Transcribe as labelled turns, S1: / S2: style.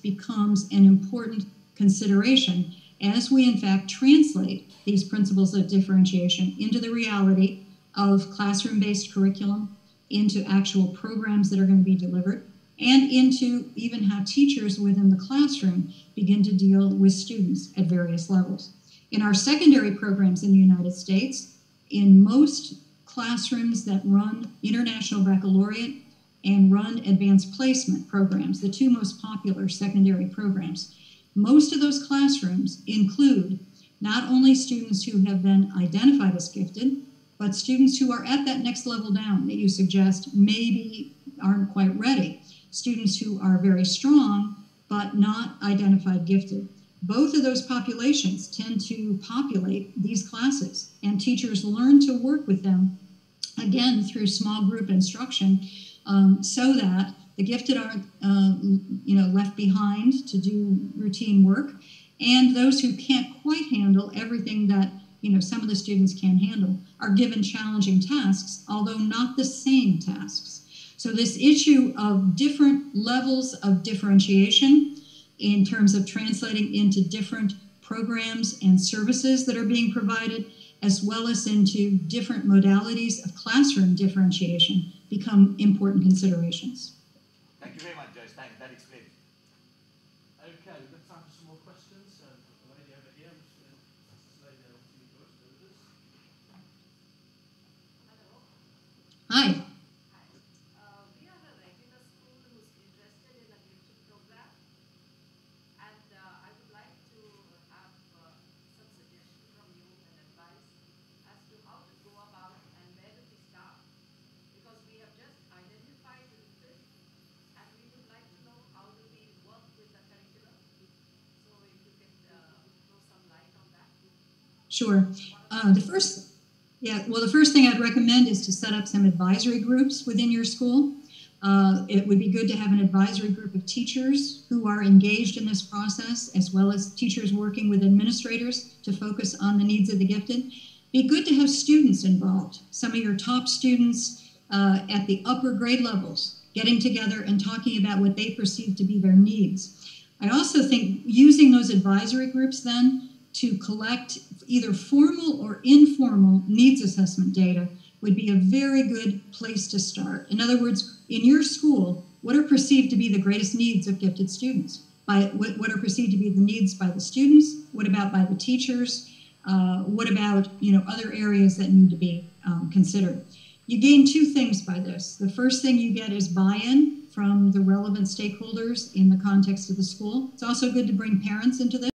S1: becomes an important consideration as we in fact translate these principles of differentiation into the reality of classroom-based curriculum, into actual programs that are going to be delivered, and into even how teachers within the classroom begin to deal with students at various levels. In our secondary programs in the United States, in most classrooms that run International Baccalaureate and run advanced placement programs, the two most popular secondary programs, most of those classrooms include not only students who have been identified as gifted, but students who are at that next level down that you suggest maybe aren't quite ready. Students who are very strong, but not identified gifted. Both of those populations tend to populate these classes, and teachers learn to work with them, again, through small group instruction, so that the gifted aren't left behind to do routine work, and those who can't quite handle everything that some of the students can handle are given challenging tasks, although not the same tasks. So this issue of different levels of differentiation in terms of translating into different programs and services that are being provided, as well as into different modalities of classroom differentiation, become important considerations.
S2: Thank you very much, Joyce. Thanks. That explains.
S3: Okay, we've got time for some more questions. The lady over here, this lady over to you first.
S4: Hello.
S1: Hi.
S4: We are a regular school who's interested in a gifted program, and I would like to have some suggestion from you and advice as to how to go about and where do we start, because we have just identified the gifted and we would like to know how do we work with the curriculum. So if you can throw some light on that.
S1: Sure. The first thing I'd recommend is to set up some advisory groups within your school. It would be good to have an advisory group of teachers who are engaged in this process, as well as teachers working with administrators to focus on the needs of the gifted. Be good to have students involved, some of your top students at the upper grade levels, getting together and talking about what they perceive to be their needs. I also think using those advisory groups then to collect either formal or informal needs assessment data would be a very good place to start. In other words, in your school, what are perceived to be the greatest needs of gifted students? What are perceived to be the needs by the students? What about by the teachers? What about other areas that need to be considered? You gain two things by this. The first thing you get is buy-in from the relevant stakeholders in the context of the school. It's also good to bring parents into this.